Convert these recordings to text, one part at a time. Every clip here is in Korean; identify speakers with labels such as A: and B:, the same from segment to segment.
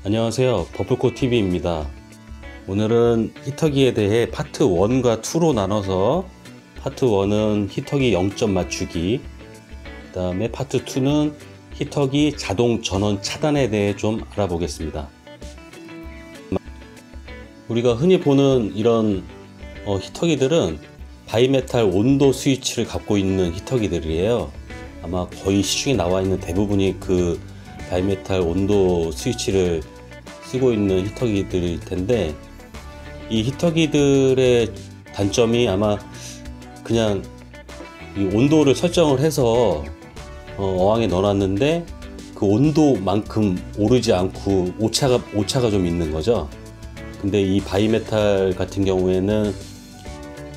A: 안녕하세요, 버플코TV입니다. 오늘은 히터기에 대해 파트 1과 2로 나눠서 파트 1은 히터기 0점 맞추기, 그 다음에 파트 2는 히터기 자동 전원 차단에 대해 좀 알아보겠습니다. 우리가 흔히 보는 이런 히터기들은 바이메탈 온도 스위치를 갖고 있는 히터기들이에요. 아마 거의 시중에 나와 있는 대부분이 그 바이메탈 온도 스위치를 쓰고 있는 히터기들일 텐데, 이 히터기들의 단점이 아마 그냥 이 온도를 설정을 해서 어항에 넣어놨는데 그 온도만큼 오르지 않고 오차가 좀 있는 거죠. 근데 이 바이메탈 같은 경우에는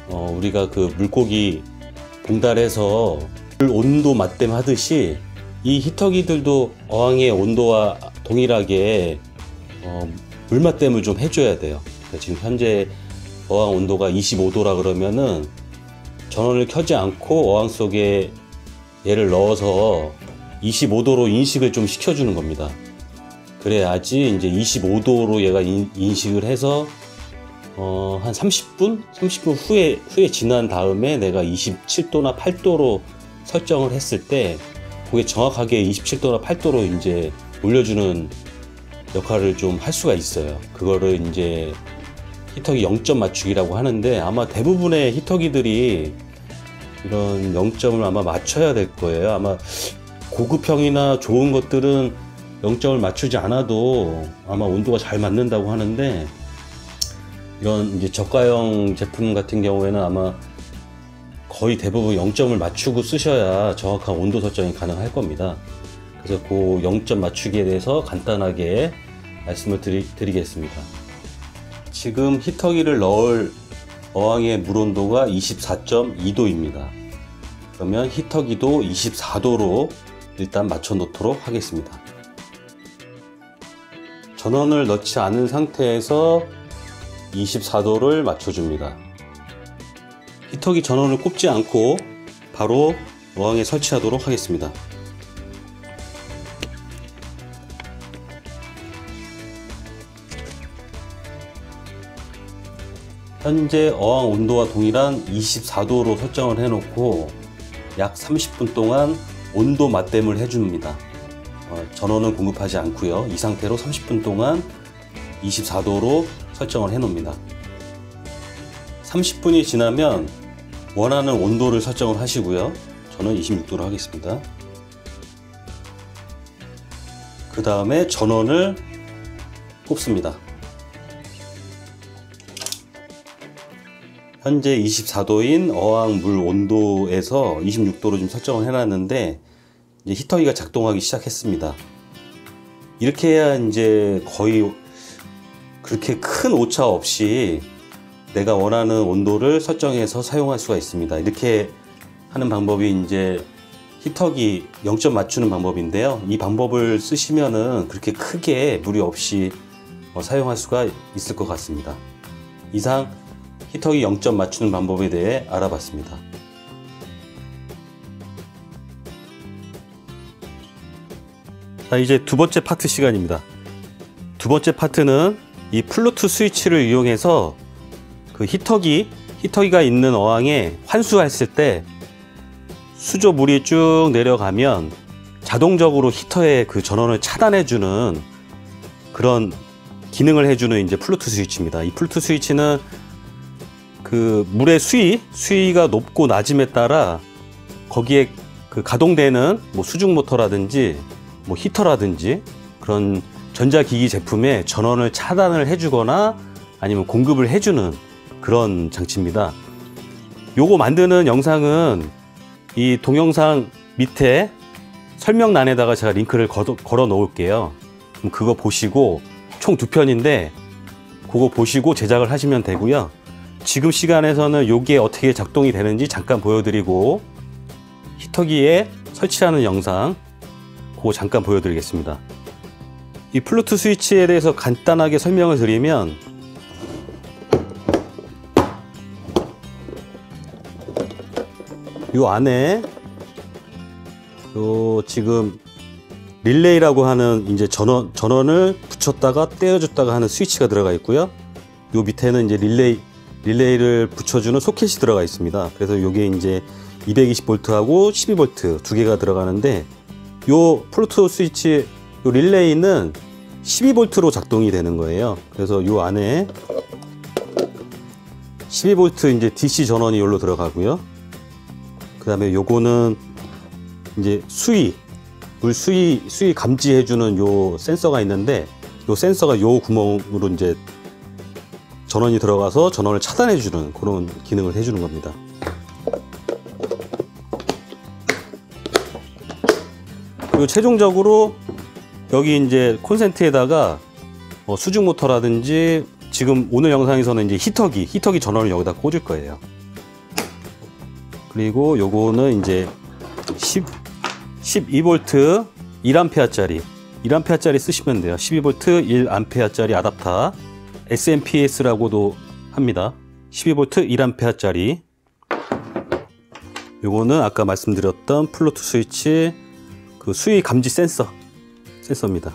A: 우리가 그 물고기 봉달해서 물 온도 맞댐 하듯이 이 히터기들도 어항의 온도와 동일하게 물 맞댐을 좀 해줘야 돼요. 그러니까 지금 현재 어항 온도가 25도라 그러면은 전원을 켜지 않고 어항 속에 얘를 넣어서 25도로 인식을 좀 시켜주는 겁니다. 그래야지 이제 25도로 얘가 인식을 해서 한 30분 후에 지난 다음에 내가 27도나 8도로 설정을 했을 때 그게 정확하게 27도나 8도로 이제 올려주는 역할을 좀 할 수가 있어요. 그거를 이제 히터기 0점 맞추기라고 하는데, 아마 대부분의 히터기들이 이런 0점을 아마 맞춰야 될 거예요. 아마 고급형이나 좋은 것들은 0점을 맞추지 않아도 아마 온도가 잘 맞는다고 하는데, 이런 이제 저가형 제품 같은 경우에는 아마 거의 대부분 0점을 맞추고 쓰셔야 정확한 온도 설정이 가능할 겁니다. 그래서 그 0점 맞추기에 대해서 간단하게 말씀을 드리겠습니다. 지금 히터기를 넣을 어항의 물 온도가 24.2도입니다. 그러면 히터기도 24도로 일단 맞춰 놓도록 하겠습니다. 전원을 넣지 않은 상태에서 24도를 맞춰줍니다. 히터기 전원을 꼽지 않고 바로 어항에 설치하도록 하겠습니다. 현재 어항 온도와 동일한 24도로 설정을 해놓고 약 30분 동안 온도 맞댐을 해줍니다. 전원은 공급하지 않고요. 이 상태로 30분 동안 24도로 설정을 해놓습니다. 30분이 지나면 원하는 온도를 설정을 하시고요. 저는 26도로 하겠습니다. 그 다음에 전원을 꼽습니다. 현재 24도인 어항 물 온도에서 26도로 좀 설정을 해놨는데, 이제 히터기가 작동하기 시작했습니다. 이렇게 해야 이제 거의 그렇게 큰 오차 없이 내가 원하는 온도를 설정해서 사용할 수가 있습니다. 이렇게 하는 방법이 이제 히터기 0점 맞추는 방법인데요. 이 방법을 쓰시면은 그렇게 크게 무리 없이 사용할 수가 있을 것 같습니다. 이상 히터기 0점 맞추는 방법에 대해 알아봤습니다. 자, 이제 두 번째 파트 시간입니다. 두 번째 파트는 이 플루투 스위치를 이용해서 그 히터기가 있는 어항에 환수했을 때 수조물이 쭉 내려가면 자동적으로 히터의 그 전원을 차단해주는 그런 기능을 해주는 이제 플루투 스위치입니다. 이 플루투 스위치는 그 물의 수위가 높고 낮음에 따라 거기에 그 가동되는 뭐 수중 모터라든지 뭐 히터라든지 그런 전자기기 제품에 전원을 차단을 해주거나 아니면 공급을 해주는 그런 장치입니다. 요거 만드는 영상은 이 동영상 밑에 설명란에다가 제가 링크를 걸어 놓을게요. 그럼 그거 보시고, 총 2편인데 그거 보시고 제작을 하시면 되고요. 지금 시간에서는 요게 어떻게 작동이 되는지 잠깐 보여드리고, 히터기에 설치하는 영상 그거 잠깐 보여드리겠습니다. 이 플루투 스위치에 대해서 간단하게 설명을 드리면, 요 안에 요 지금 릴레이라고 하는 이제 전원을 붙였다가 떼어줬다가 하는 스위치가 들어가 있고요. 요 밑에는 이제 릴레이를 붙여주는 소켓이 들어가 있습니다. 그래서 요게 이제 220V하고 12V 두 개가 들어가는데, 요 블루투스 스위치 요 릴레이는 12V로 작동이 되는 거예요. 그래서 요 안에 12V 이제 DC 전원이 여기로 들어가고요. 그 다음에 요거는 이제 물 수위 감지해주는 요 센서가 있는데, 요 센서가 요 구멍으로 이제 전원이 들어가서 전원을 차단해주는 그런 기능을 해주는 겁니다. 그리고 최종적으로 여기 이제 콘센트에다가 수중 모터라든지, 지금 오늘 영상에서는 이제 히터기 전원을 여기다 꽂을 거예요. 그리고 요거는 이제 12V 1A짜리 쓰시면 돼요. 12V 1A짜리 아답터, SMPS라고도 합니다. 12V 1A짜리. 요거는 아까 말씀드렸던 블루투스 스위치 그 수위 감지 센서입니다.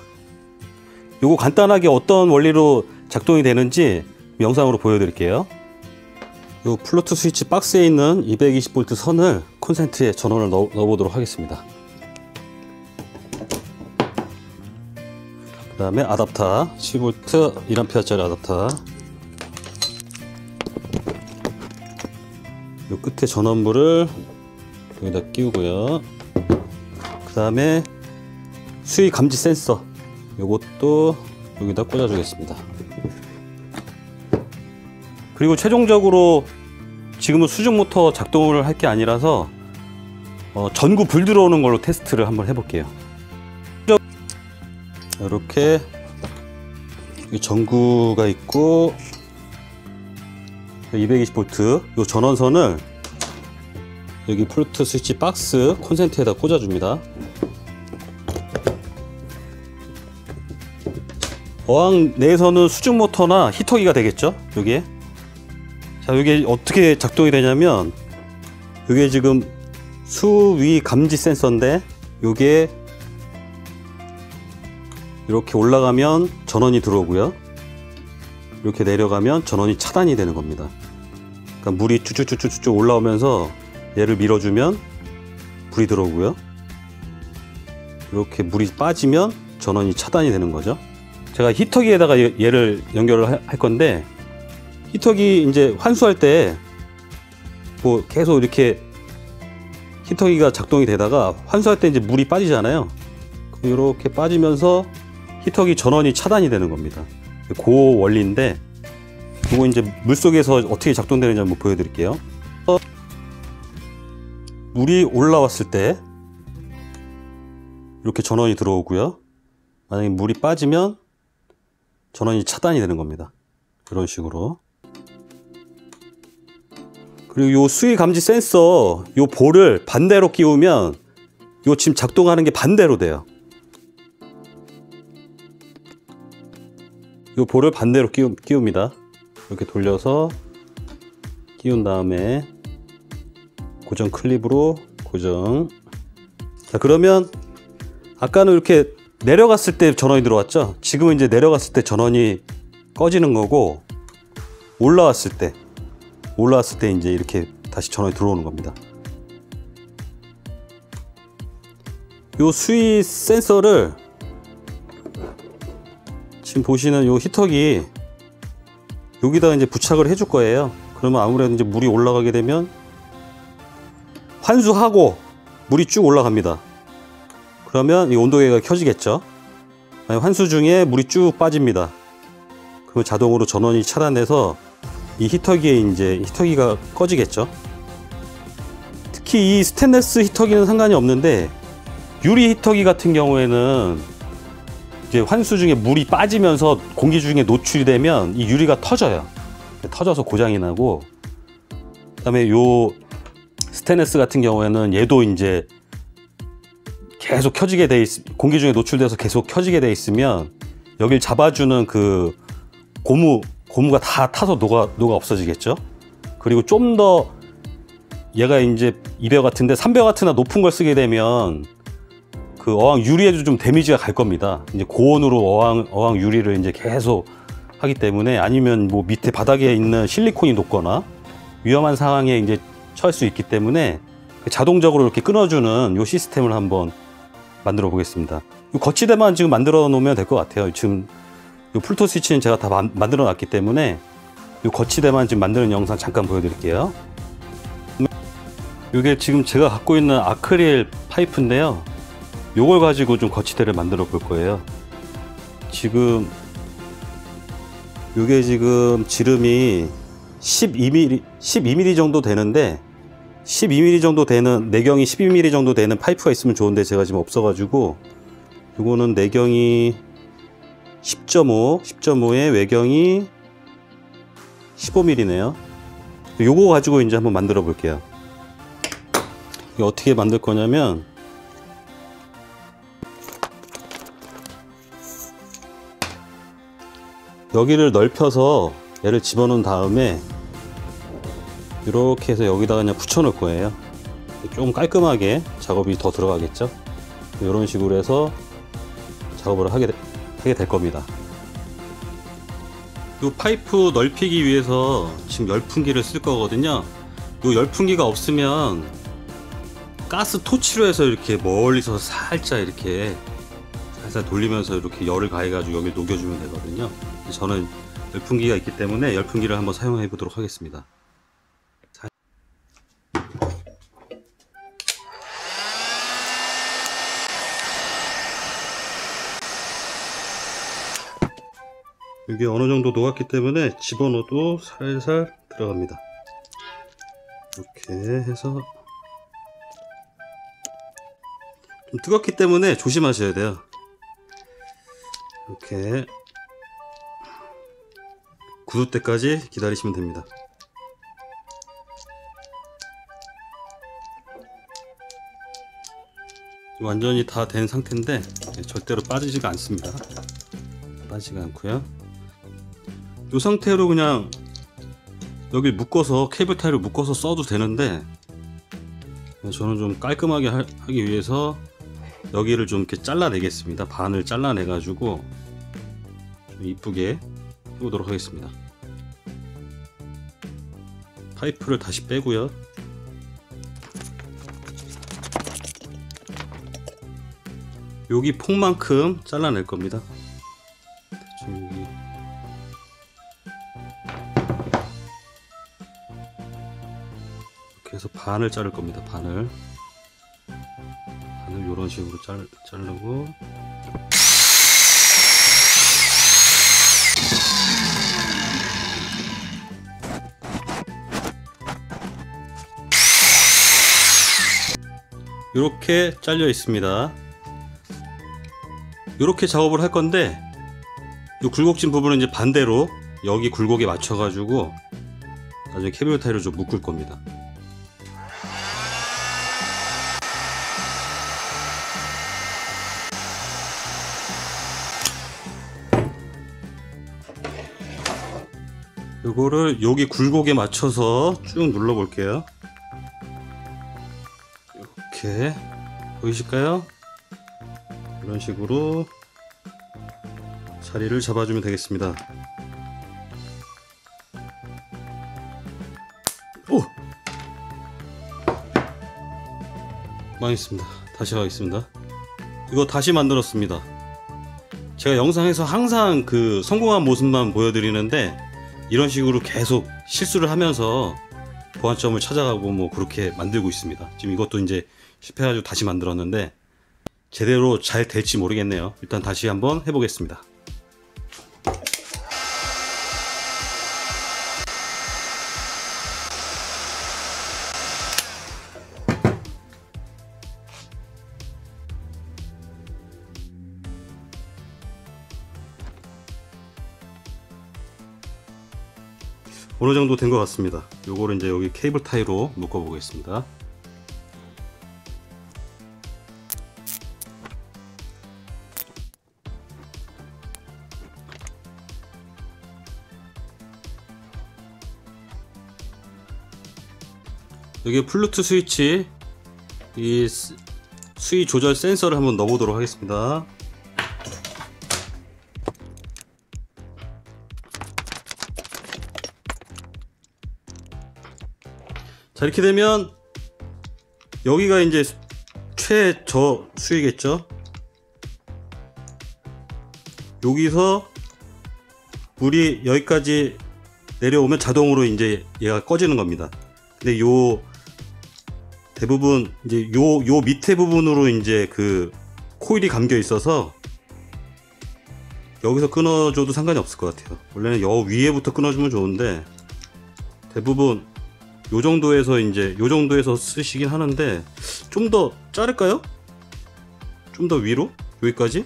A: 요거 간단하게 어떤 원리로 작동이 되는지 영상으로 보여드릴게요. 요 블루투스 스위치 박스에 있는 220V 선을 콘센트에 전원을 넣어보도록 하겠습니다. 그 다음에 아답터 12V 1A짜리 아답터, 요 끝에 전원부를 여기다 끼우고요. 그 다음에 수위 감지 센서 요것도 여기다 꽂아 주겠습니다. 그리고 최종적으로 지금은 수중 모터 작동을 할 게 아니라서 전구 불 들어오는 걸로 테스트를 한번 해볼게요. 이렇게 전구가 있고 220V 요 전원선을 여기 블루투스 스위치 박스 콘센트에다 꽂아줍니다. 어항 내에서는 수중 모터나 히터기가 되겠죠. 요게 자, 요게 어떻게 작동이 되냐면, 요게 지금 수위 감지 센서인데, 요게 이렇게 올라가면 전원이 들어오고요, 이렇게 내려가면 전원이 차단이 되는 겁니다. 그러니까 물이 쭉쭉쭉쭉 올라오면서 얘를 밀어주면 불이 들어오고요, 이렇게 물이 빠지면 전원이 차단이 되는 거죠. 제가 히터기에다가 얘를 연결을 할 건데, 히터기 이제 환수할 때 뭐 계속 이렇게 히터기가 작동이 되다가 환수할 때 이제 물이 빠지잖아요. 이렇게 빠지면서 히터기 전원이 차단이 되는 겁니다. 그 원리인데, 이거 이제 물속에서 어떻게 작동되는지 한번 보여드릴게요. 물이 올라왔을 때 이렇게 전원이 들어오고요, 만약에 물이 빠지면 전원이 차단이 되는 겁니다. 이런 식으로. 그리고 요 수위 감지 센서 요 볼을 반대로 끼우면 요 지금 작동하는 게 반대로 돼요. 요 볼을 반대로 끼웁니다. 이렇게 돌려서 끼운 다음에 고정 클립으로 고정. 자, 그러면 아까는 이렇게 내려갔을 때 전원이 들어왔죠. 지금은 이제 내려갔을 때 전원이 꺼지는 거고, 올라왔을 때 이제 이렇게 다시 전원이 들어오는 겁니다. 요 수위 센서를 지금 보시는 요 히터기 여기다가 이제 부착을 해줄 거예요. 그러면 아무래도 이제 물이 올라가게 되면 환수하고 물이 쭉 올라갑니다. 그러면 이 온도계가 켜지겠죠. 환수 중에 물이 쭉 빠집니다. 그러면 자동으로 전원이 차단돼서 이 히터기가 꺼지겠죠. 특히 이 스테인리스 히터기는 상관이 없는데, 유리 히터기 같은 경우에는 이제 환수 중에 물이 빠지면서 공기 중에 노출이 되면 이 유리가 터져요. 터져서 고장이 나고, 그다음에 요 스테인리스 같은 경우에는 얘도 이제 계속 켜지게 돼 공기 중에 노출돼서 계속 켜지게 돼 있으면 여길 잡아주는 그 고무가 다 타서 녹아 없어지겠죠. 그리고 좀 더 얘가 이제 2배 같은데 3배 같으나 높은 걸 쓰게 되면 그 어항 유리에도 좀 데미지가 갈 겁니다. 이제 고온으로 어항 유리를 이제 계속 하기 때문에, 아니면 뭐 밑에 바닥에 있는 실리콘이 녹거나 위험한 상황에 이제 처할 수 있기 때문에 자동적으로 이렇게 끊어주는 요 시스템을 한번 만들어 보겠습니다. 요 거치대만 지금 만들어 놓으면 될 것 같아요. 지금 요 풀토 스위치는 제가 다 만들어 놨기 때문에 요 거치대만 지금 만드는 영상 잠깐 보여드릴게요. 요게 지금 제가 갖고 있는 아크릴 파이프인데요, 요걸 가지고 좀 거치대를 만들어 볼 거예요. 지금 요게 지금 지름이 12mm 정도 되는데, 12mm 정도 되는, 내경이 12mm 정도 되는 파이프가 있으면 좋은데 제가 지금 없어가지고, 요거는 내경이 10.5에 외경이 15mm네요. 요거 가지고 이제 한번 만들어 볼게요. 이게 어떻게 만들 거냐면, 여기를 넓혀서 얘를 집어넣은 다음에 이렇게 해서 여기다가 그냥 붙여 놓을 거예요. 좀 깔끔하게 작업이 더 들어가겠죠. 이런 식으로 해서 작업을 하게 될 겁니다. 이 파이프 넓히기 위해서 지금 열풍기를 쓸 거거든요. 이 열풍기가 없으면 가스 토치로 해서 이렇게 멀리서 살짝 이렇게 살살 돌리면서 이렇게 열을 가해가지고 여기를 녹여주면 되거든요. 저는 열풍기가 있기 때문에 열풍기를 한번 사용해 보도록 하겠습니다. 이게 어느 정도 녹았기 때문에 집어넣어도 살살 들어갑니다. 이렇게 해서, 좀 뜨겁기 때문에 조심하셔야 돼요. 이렇게 굳을 때까지 기다리시면 됩니다. 완전히 다 된 상태인데 절대로 빠지지가 않습니다. 빠지지가 않고요. 이 상태로 그냥 여기 묶어서, 케이블 타이를 묶어서 써도 되는데, 저는 좀 깔끔하게 하기 위해서 여기를 좀 이렇게 잘라내겠습니다. 반을 잘라내 가지고 좀 이쁘게 해보도록 하겠습니다. 파이프를 다시 빼고요. 여기 폭만큼 잘라낼 겁니다. 여기. 이렇게 해서 반을 자를 겁니다. 반을 이런 식으로 자르고, 이렇게 잘려 있습니다. 이렇게 작업을 할 건데, 이 굴곡진 부분은 이제 반대로 여기 굴곡에 맞춰 가지고 나중에 케이블 타이를 좀 묶을 겁니다. 이거를 여기 굴곡에 맞춰서 쭉 눌러 볼게요. 이렇게 보이실까요? 이런 식으로 자리를 잡아주면 되겠습니다. 오! 망했습니다. 다시 가겠습니다. 이거 다시 만들었습니다. 제가 영상에서 항상 그 성공한 모습만 보여드리는데, 이런 식으로 계속 실수를 하면서 보완점을 찾아가고 뭐 그렇게 만들고 있습니다. 지금 이것도 이제 실패해가지고 다시 만들었는데 제대로 잘 될지 모르겠네요. 일단 다시 한번 해보겠습니다. 어느 정도 된 것 같습니다. 요거를 이제 여기 케이블 타이로 묶어 보겠습니다. 여기 플루트 스위치, 이 수위 조절 센서를 한번 넣어보도록 하겠습니다. 자, 이렇게 되면 여기가 이제 최저 수위겠죠. 여기서 물이 여기까지 내려오면 자동으로 이제 얘가 꺼지는 겁니다. 근데 요 대부분 이제 요 밑에 부분으로 이제 그 코일이 감겨 있어서 여기서 끊어줘도 상관이 없을 것 같아요. 원래는 요 위에부터 끊어주면 좋은데 대부분 요 정도에서 이제 요 정도에서 쓰시긴 하는데 좀 더 자를까요? 좀 더 위로? 여기까지?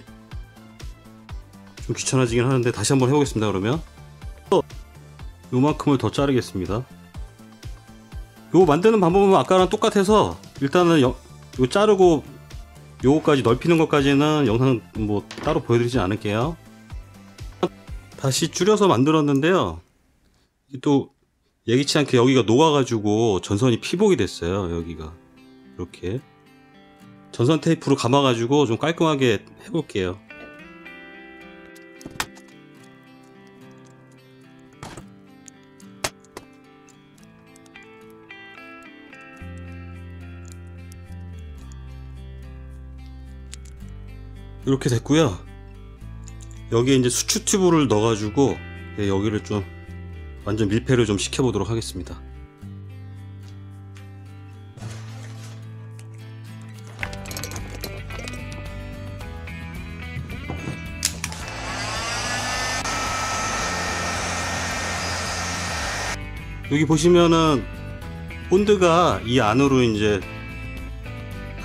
A: 좀 귀찮아지긴 하는데 다시 한번 해보겠습니다. 그러면 요만큼을 더 자르겠습니다. 요 만드는 방법은 아까랑 똑같아서 일단은 요 자르고 요거까지 넓히는 것까지는 영상 뭐 따로 보여드리지 않을게요. 다시 줄여서 만들었는데요. 또 예기치 않게 여기가 녹아가지고 전선이 피복이 됐어요. 여기가 이렇게 전선 테이프로 감아가지고 좀 깔끔하게 해볼게요. 이렇게 됐고요. 여기에 이제 수축 튜브를 넣어가지고 여기를 좀 완전 밀폐를 좀 시켜보도록 하겠습니다. 여기 보시면은 본드가 이 안으로 이제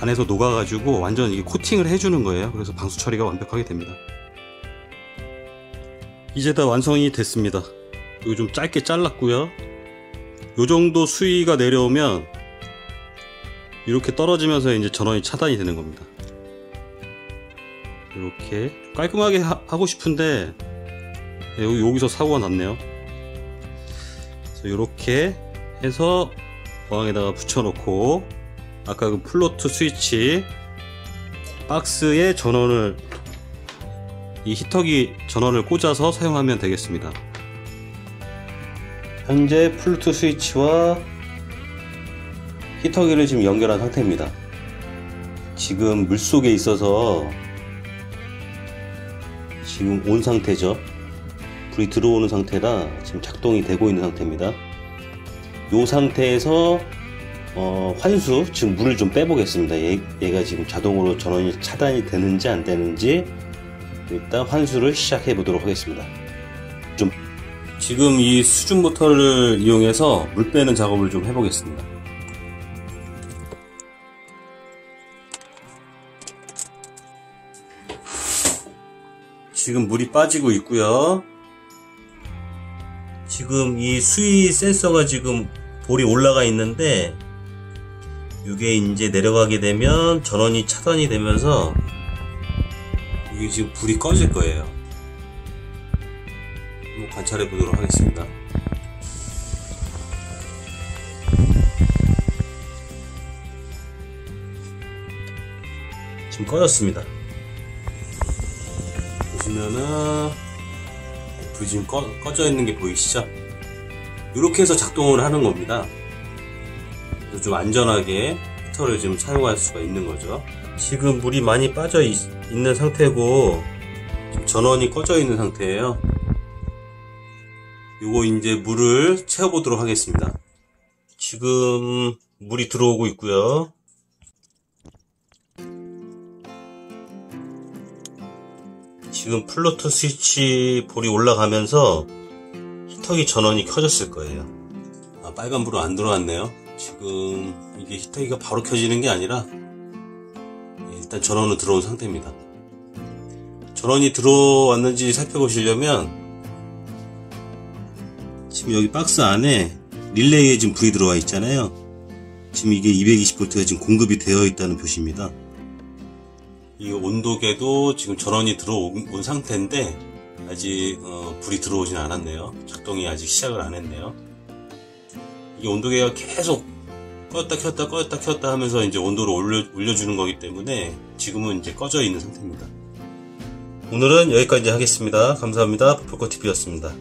A: 안에서 녹아가지고 완전 이게 코팅을 해주는 거예요. 그래서 방수 처리가 완벽하게 됩니다. 이제 다 완성이 됐습니다. 이거 좀 짧게 잘랐고요. 요 정도 수위가 내려오면 이렇게 떨어지면서 이제 전원이 차단이 되는 겁니다. 이렇게 깔끔하게 하고 싶은데 여기서 사고가 났네요. 그래서 이렇게 해서 어항에다가 붙여놓고 아까 그 플로트 스위치 박스에 전원을 이 히터기 전원을 꽂아서 사용하면 되겠습니다. 현재 플루트 스위치와 히터기를 지금 연결한 상태입니다. 지금 물속에 있어서 지금 온 상태죠. 불이 들어오는 상태라 지금 작동이 되고 있는 상태입니다. 이 상태에서 환수, 지금 물을 좀 빼보겠습니다. 얘가 지금 자동으로 전원이 차단이 되는지 안 되는지 일단 환수를 시작해 보도록 하겠습니다. 지금 이 수중 모터를 이용해서 물 빼는 작업을 좀 해보겠습니다. 지금 물이 빠지고 있고요. 지금 이 수위 센서가 지금 볼이 올라가 있는데 이게 이제 내려가게 되면 전원이 차단이 되면서 이게 지금 불이 꺼질 거예요. 한번 관찰해 보도록 하겠습니다. 지금 꺼졌습니다. 보시면은 불이 지금 꺼져 있는 게 보이시죠? 이렇게 해서 작동을 하는 겁니다. 좀 안전하게 히터를 좀 사용할 수가 있는 거죠. 지금 물이 많이 빠져 있는 상태고 지금 전원이 꺼져 있는 상태예요. 요거 이제 물을 채워 보도록 하겠습니다. 지금 물이 들어오고 있고요. 지금 플로트 스위치 볼이 올라가면서 히터기 전원이 켜졌을 거예요. 빨간 불은 안 들어왔네요. 지금 이게 히터기가 바로 켜지는 게 아니라 일단 전원은 들어온 상태입니다. 전원이 들어왔는지 살펴보시려면 지금 여기 박스 안에 릴레이에 지금 불이 들어와 있잖아요. 지금 이게 220V가 지금 공급이 되어 있다는 표시입니다. 이 온도계도 지금 전원이 들어온 상태인데 아직 불이 들어오진 않았네요. 작동이 아직 시작을 안 했네요. 이 온도계가 계속 껐다 켰다 하면서 이제 온도를 올려주는 거기 때문에 지금은 이제 꺼져 있는 상태입니다. 오늘은 여기까지 하겠습니다. 감사합니다. 풀코TV였습니다.